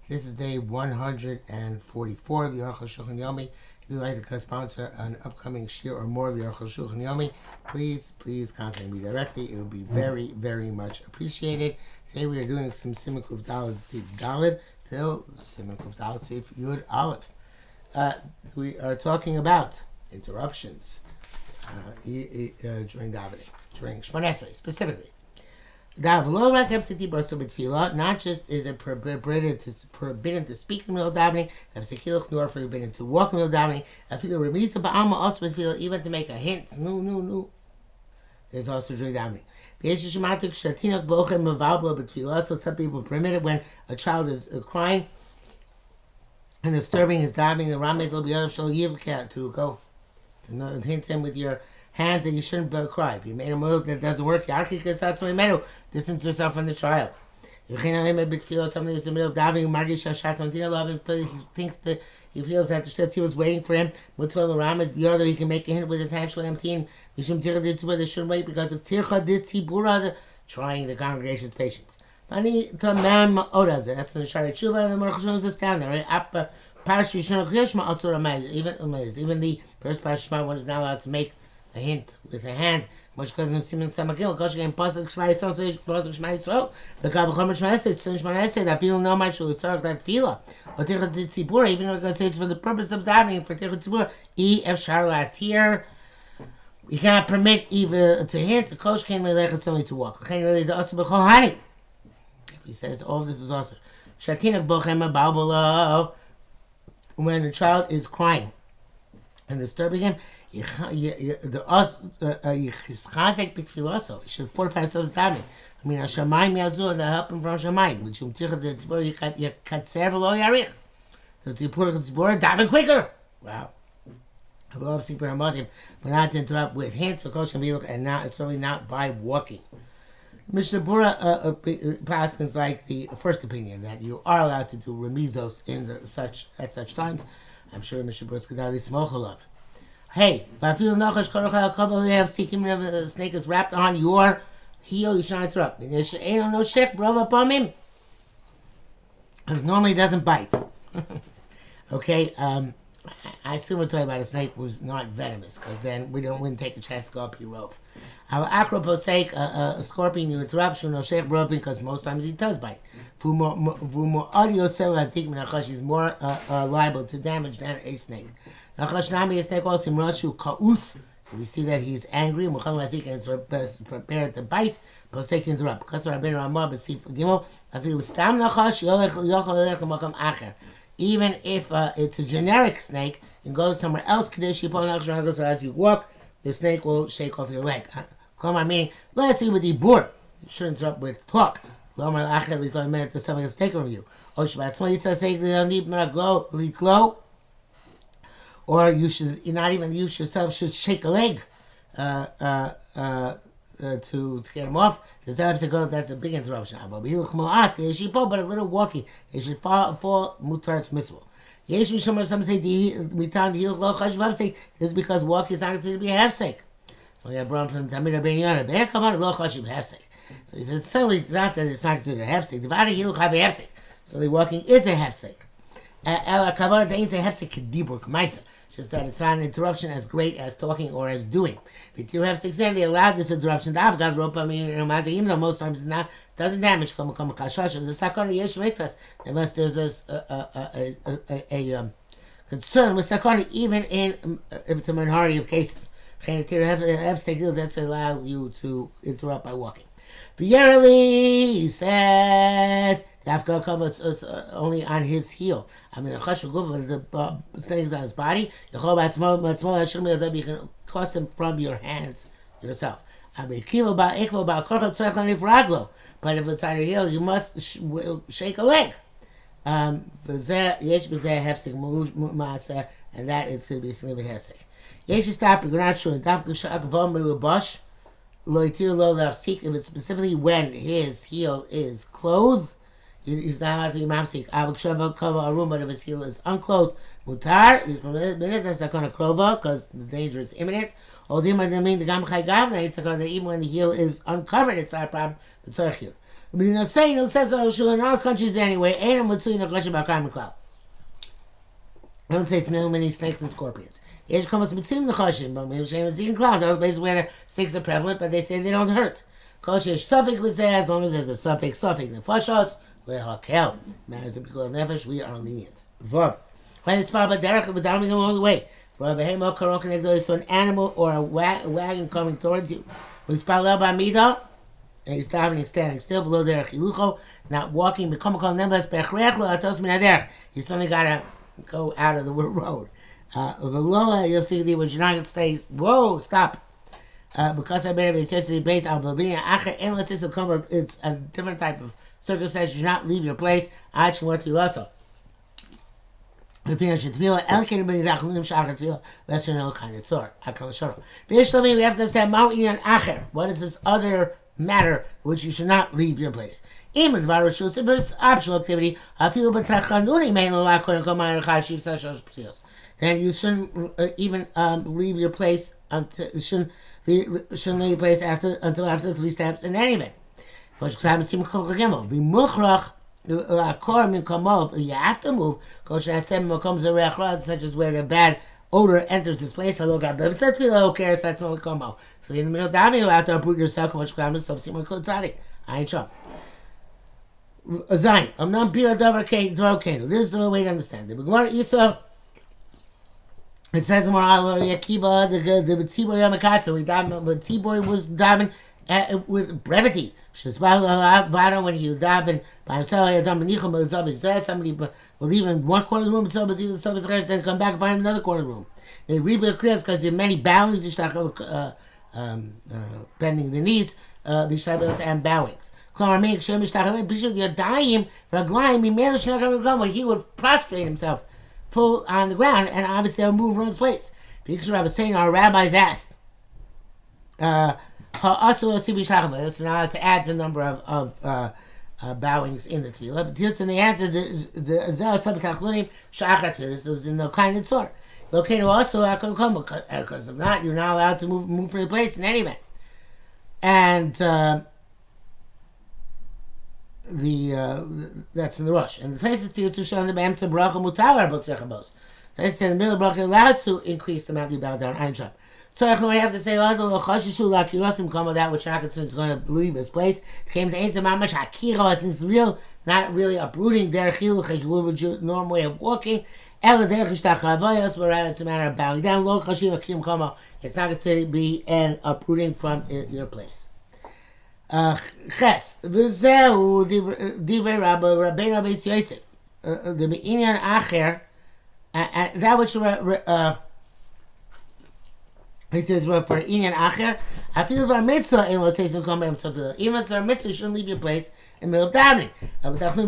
This is day 144 of the Arukh HaShulchan Yomi. If you'd like to co-sponsor an upcoming shir or more of the Arukh HaShulchan Yomi, please contact me directly. It would be very, very much appreciated. Today we are doing some Siman Kuf Daled Sif Daled till Siman Kuf Daled Sif Yud Aleph. We are talking about interruptions during davening, during Shemona Esrei specifically. Not just is it forbidden to speak in the middle of davening, nor forbidden to walk in the middle of davening. Even to make a hint, no, is also during davening. So some people permit it when a child is crying and disturbing his davening. The Ramesh will be able to go to hint him with your hands that you shouldn't cry. If you made a move that doesn't work, distance yourself from the child. Somebody who's in the middle of davening, he feels that the Shtetzi was waiting for him. He can make a hint with his hand. They shouldn't wait because of trying the congregation's patience. That's the Shari Tshuva, and the Arukh HaShulchan is down there, right? Even the first Parashah, one is not allowed to make a hint with a hand. Much because of Siman Samakil, because again, Pasuk Shema Yisrael, Pasuk Shema Yisrael, the Kavachom Shema Yisrael, it's Shema Yisrael, that feel no much will talk that fila. Or Tichot Tzibur, even though it's for the purpose of davening, for Tichot Tzibur, Efshar Latir, you cannot permit even to hint, to Kosh Ken Lelech, it's only to walk. Chen really the Asa B'chol Hani. He says, all of this is also. Shatinak Bochem Ababolo, when the child is crying and disturbing him, he should fortify himself davening. I mean, Hashemayim Yazur, the help him from Hashemayim. Which you cut several yarich. The tzibur daven quicker. Wow. I love sleeping Muslim, but not to interrupt with hints for Kosh and not certainly not by walking. Mishnah Bura Paskins like the first opinion that you are allowed to do remizos at such times. I'm sure Mishnah Bura Skadali Smochalov. Hey, but I feel nachash they have seeking the snake is wrapped on your heel, you should not interrupt. Ain't no shek, bro, up on him. Because normally it doesn't bite. Okay, I assume we're talking about a snake who's not venomous, because then we wouldn't take a chance to go up your rope. Our acroposake, a scorpion, you interrupt, no shek, bro, because most times he does bite. Vumo audio cell has nachash is more liable to damage than a snake. Nachashnami, a snake also Rashu Kaus. We see that he's angry, and is prepared to bite, but say can interrupt. Because Rabbeinu Ramah B'Sif Gimel, if he was Stam Nachash, even if it's a generic snake, you can go somewhere else, so as you walk, the snake will shake off your leg. I mean, let's see with the board. You shouldn't interrupt with talk. A minute to something that's taken from you. Or you should not even use yourself, should shake a leg to get him off. That's a big interruption. But a little walking, it should fall mutar mitzvah. Some say this is because walking is not considered to be a half sake. So we have run from Tamir Rabbeinu Yonah, half sake. So he says certainly not that it's not considered a half sake. So the walking is a half sake. Just that it's not an interruption as great as talking or as doing. If you have 6 they allowed this interruption. Even though most times it doesn't damage. Unless there's a concern with sakana, even if it's a minority of cases. That's allow you to interrupt by walking. He says it's only on his heel. I mean, the snake is on his body. You can toss him from your hands yourself. But if it's on your heel, you must shake a leg. And that is going to be something hefsek. You're not sure. If it's specifically when his heel is clothed, he's not allowed to be mafsik. But if his heel is unclothed, mutar, he's permitted. That's not going to krova because the danger is imminent. Even when the heel is uncovered, it's not a problem. But you know, saying who says in our countries anyway, ain't with suing the question about crime and cloud. I don't say it's many snakes and scorpions. Yesh comes between the chashim, but maybe shame is eating clouds. Other places where the snakes are prevalent, but they say they don't hurt. Kol sheyesh suffix would say as long as there's a suffix nefashos lehakel. Matters of because nefesh we are lenient. Vav. When it's part of derech but down along the way. For a behemoth karon connected so an animal or a wagon coming towards you. We spalel by midah. And he's standing still below derech hilucho, not walking. Become a kol nemas bechrech atos min haderech. He's suddenly gotta go out of the road. Below you'll see the which you're not gonna stay. Whoa, stop. Because I better be says based on being acher endless is it's a different type of circumstance. You should not leave your place. I should work to you also. The finish of tefillah, allocated by the dachalim shachar tefillah, lesser no kind of sort. Akal shoro. We have to understand mountain and acher. What is this other matter which you should not leave your place? Even the virus is optional activity. I feel but then you shouldn't even leave your place until shouldn't leave your place until after 3 steps in any event. You have to move such as where the bad odor enters this place. Who cares? That's not como. So in the middle of diving, you have to uproot yourself. I ain't sure. Zayin. I'm not beer davar kenu. This is the way to understand it. Gemara Isa. It says in Morale Yakiva the Tzibor Yamakatsu. The Tzibor was diving with brevity. When you daven by himself, somebody will leave in one corner of the room, then come back and find another corner of the room. They rebuild kriyas because there are many bowings, bending the knees, and bowings. He would prostrate himself full on the ground and obviously will move from his place. Because I was saying, our rabbis asked, also now to add the number of bowings in the tefillah. But here to the answer, this was in the kind of sort. Located also because if not, you're not allowed to move from the place in any event. And that's in the rush. And the places to show the Bamsa Bracha Mutalar Botzechabos. They in the middle of Bracha, you're allowed to increase the amount you bow down. Ein Shab. So I have to say, Arukh HaShulchan OC that which Shakatsun is going to leave his place. Came to Einzim Mamash Hakira, since real, not really uprooting their chiluch, like you would normal way of walking. Ela derech ishtachavayos, where it's a matter of bowing down. Lo chashim akim kama. It's not going to be an uprooting from your place. Ches v'zeu divrei Rabbeinu Beis Yosef. The inyan acher, that which he says, well, for inyan acher, I feel for a mitzvah in rotation come back to even if it's a mitzvah, you shouldn't leave your place in the middle of davening. But only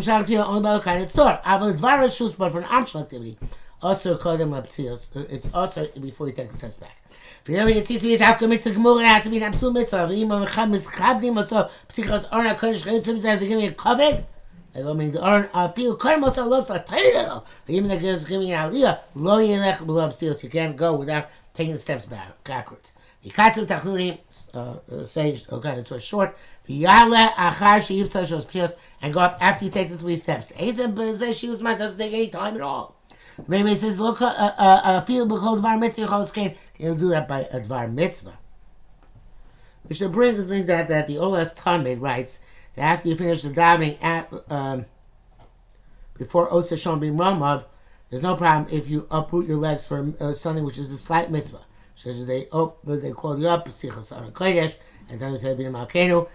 by the kind of sort. But for an optional activity, also call them laptios. It's also before you take the steps back. For really, it seems to be a after mitzvah gemura have to be an absolute mitzvah. Psychos orna kodesh chayutzim have to give me a covet. I mean, the orn feel karmos alos latayel. Even the giving aliyah lo yelech below apsios. You can't go without taking the steps backwards. Yikatzu tachnunim say okay, it's so short. V'yale achar sheyivsa shos piyos and go up after you take the 3 steps. Eitzem b'zeh shiuzman doesn't take any time at all. Maybe it says look a field b'chol dvar mitzvah yachol skein. You'll do that by a dvar mitzvah. Which the brings things that the Olas Talmud writes that after you finish the davening at before Osa Shon Bim Ramav, there's no problem if you uproot your legs for something which is a slight mitzvah. So they call you up, Sichos Aron Kodesh, and then they say B'nai Malkeinu,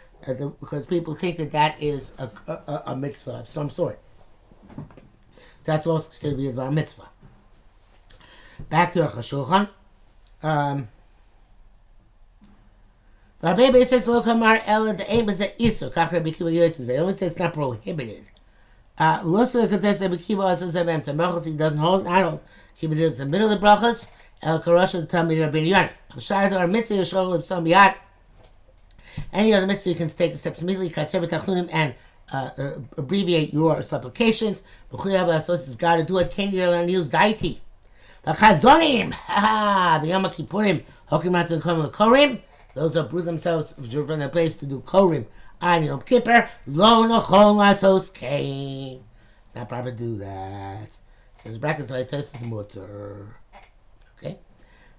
because people think that is a mitzvah of some sort. That's also considered to be a bar mitzvah. Back to Arukh HaShulchan. Rabbi says, "Lo kamar ela the aim is a isur." Kach Rabbi Kiva Yotzim. They only say it's not prohibited. Losu contest Rabbi Kiva also said, "Mem Samachos he doesn't hold. I don't keep it in the middle of the brachas." El Karasha the Talmid Rabbi Yonan. Shayat or mitzvah yishol of some yat. Any other mitzvah you can take the steps immediately. Katzer b'tachlunim and abbreviate your supplications. B'chuyav l'sos is got to do it. Ken Yerlan use daiti. B'chazonim. B'yom Kippurim. Hokrim atzon kom l'korim. Those who uproot themselves from their place to do korim on Yom Kippur, lo nachol lasos kain. It's not proper to do that. Says brackets like this is mutter. Okay.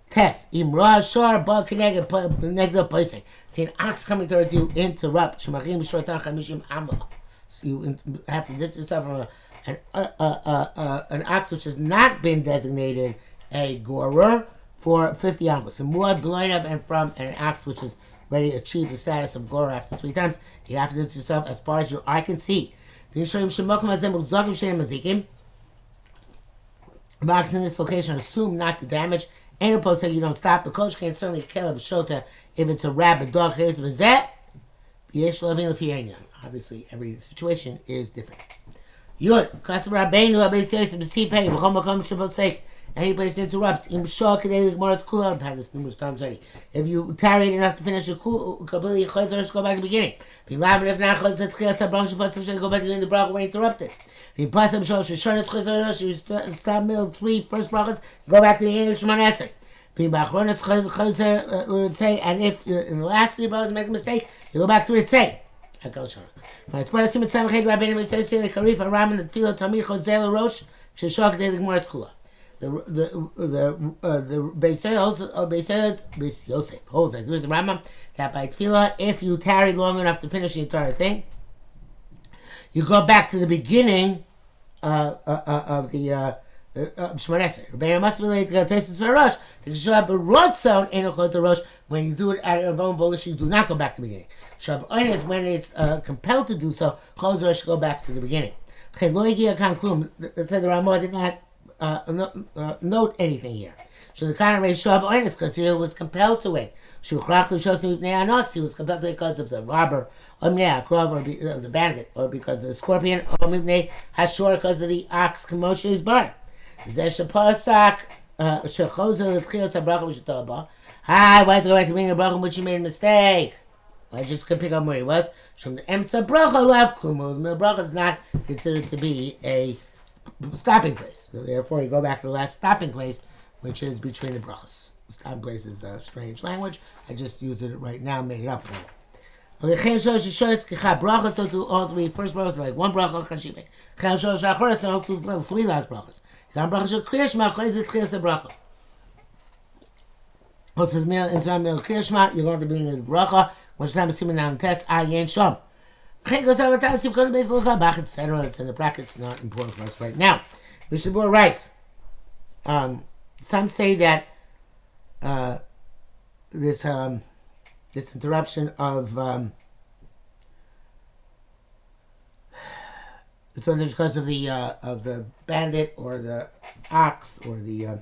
Test. Imra shor ba connected negative placing. See an ox coming towards you, interrupt. Shemachim shortan chamishim amma. So you have to distance yourself from an ox which has not been designated a gorer for 50 amos. And more blood and from an ox which is ready to achieve the status of gorer after 3 times. You have to distance yourself as far as your eye can see. Box in this location, assume not to damage. And a post you don't stop. The coach can certainly kill a shota if it's a rabid dog. Obviously, every situation is different. Yud, any place interrupts. I've had this numerous times already. If you tarry enough to finish your completely, go back to the beginning. If not, go back to the beginning. The bracha when interrupted. If you stop middle 3 first brachas, go back to the beginning of Shemona Esrei. And if in the last 3 brachas make a mistake, you go back to it say. The Beis Yosef holds like there's the Rambam that by tefillah, if you tarry long enough to finish the entire thing, you go back to the beginning of the Shemona Esrei. Rabbeinu must relate to Tesis for Rosh. When you do it at your own volition, you do not go back to the beginning. Shab when it's compelled to do so, Rosh go back to the beginning. It said the Ramah did not note anything here. So the kind of Shab because he was compelled to wait. He was compelled to wait because of the robber, or the bandit, or because of the scorpion, or Hashor because of the ox commotion is bar. Why is it going back to being a bracha which you made a mistake? I just could pick up where he was. From the emtza bracha left klumo. The bracha is not considered to be a stopping place. So therefore, you go back to the last stopping place, which is between the brachas. Stopping place is a strange language. I just used it right now, made it up. Okay, brachas, so to all 3 first brachas, like 1 bracha, chashibe. So to 3 last brachas. Also, the meal into meal Kriyashma, you're going to be in the bracha. Much time is seen on test. Ayin shom. Etc. It's in the brackets. Not important for us right now. Mishabur writes. Some say that this interruption of it's only because of the bandit or the ox or the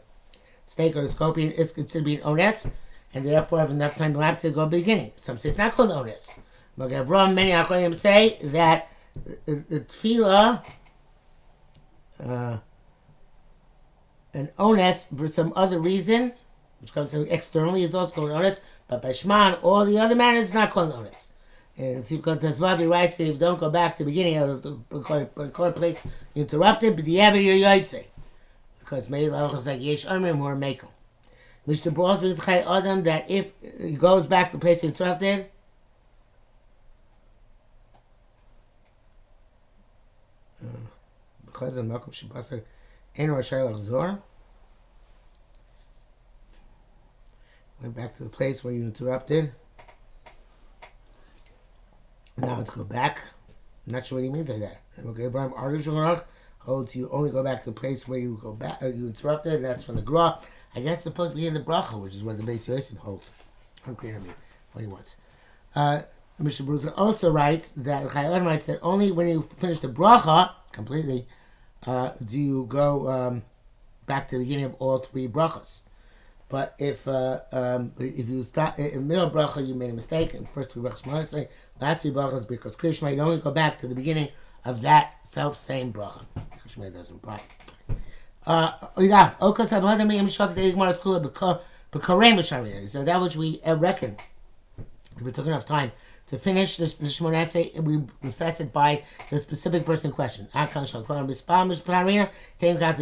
snake or the scorpion. It's considered to be an ones, and therefore have enough time elapsed to go beginning. Some say it's not called ones. But many Achronim say that the tefillah, an ones for some other reason, which comes externally, is also called ones. But by Shman, all the other manners, it's not called ones. And Tzivkot Tezvavi writes that if you don't go back to the beginning of the court place, you interrupted, but the ever you're yaitse. Because Meir Lalach is like Yesh Amrim or Mekel. Mr. Bros with Chai Adam that if he goes back to the place interrupted, because of Malcolm Shabasa and Rashai Zor, went back to the place where you interrupted. Now let's go back. I'm not sure what he means by that. Okay, Abraham Arukh HaShulchan holds you only go back to the place where you go back. You interrupted, and that's from the Gra. I guess it's supposed to be in the bracha, which is what the Beis Yosef holds. Unclear to me what he wants. Mr. Bruce also writes that Chayot writes that only when you finish the bracha completely do you go back to the beginning of all 3 brachas. But if you start in middle bracha, you made a mistake. In first 3 brachas, last 3 brachas, because Krishma, you only go back to the beginning of that self same bracha. Krishma doesn't apply. So that which we reckon, if we took enough time to finish the Shemona Esrei, we assess it by the specific person in question. Take out the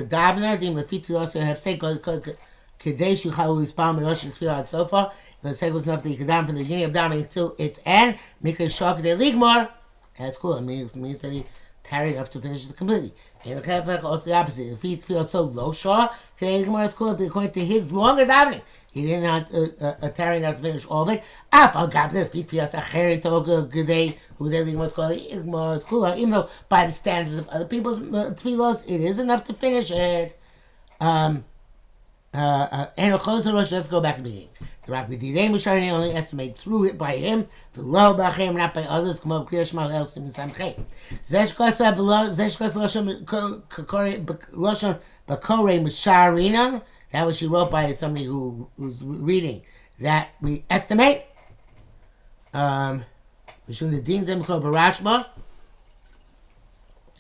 Davner, the Lefit also have said, Kadesh Yuchalu Yispal Mirosh Tefillah and so far. the second was enough that you could down from the beginning of davening to its end. Mikra Shok de Ligmar. That's cool. It means that he tarried enough to finish it completely. And the Chefech also the opposite. If he feels so low, Shaw, it's cool according to his longer davening. He didn't have tarry enough to finish all of it. Even though by the standards of other people's tefillos, it is enough to finish it. And let's go back to the beginning. The Rabbi Didei Musharini only estimate through it by him, the low bachem, not by others. Come up, Kriya Shema El Sim Samchay. Zesh Kosa Loshon Bakore Musharina. That was she wrote by somebody who's reading that we estimate. Mishum the Din Zemkor Barashma.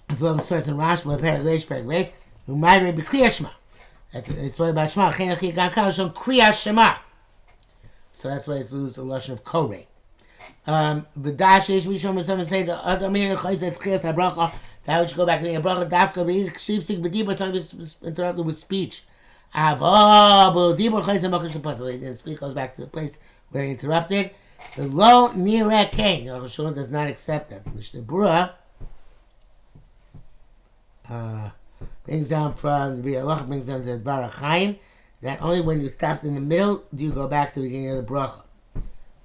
As well as source in Rashma, Paragresh, who might read Kriya Shema. That's a story about Shema. Kriya Shema. So that's why it's lose the Lashon of Koreh. V'dashish mishom someone say the other meaning chayzet chias habracha. That would go back to the bracha dafka b'shivsik b'dibur. Something was interrupted with speech. Avo b'dibur chayzet mokash l'pasal. The speech goes back to the place where he interrupted. The lo nireh king. Arukh HaShulchan does not accept that. Mishnah Berurah brings down from the Allah brings down the Dvar HaChaim that only when you stopped in the middle do you go back to the beginning of the bracha.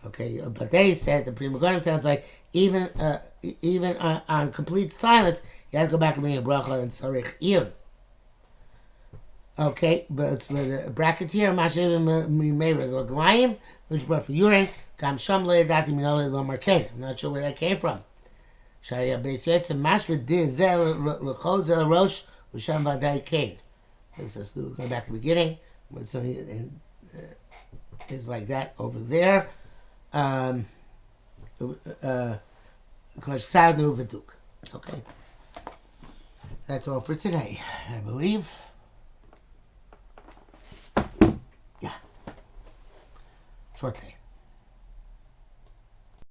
Okay, but they said the Pri Megadim sounds like even on complete silence you have to go back to the beginning of the bracha and Sarich Ir. Okay, but it's with the brackets here. Mashiv Mimei Reglayim, which brought from urine. Gam Sham Le'edati Minole Lo Marken. I'm not sure where that came from. Sharia Beis Yetzim Mashvid Dizel Lechozel Rosh Usham Vadai King. This is going back to the beginning. So it's like that over there. Okay. That's all for today, I believe. Yeah. Short day.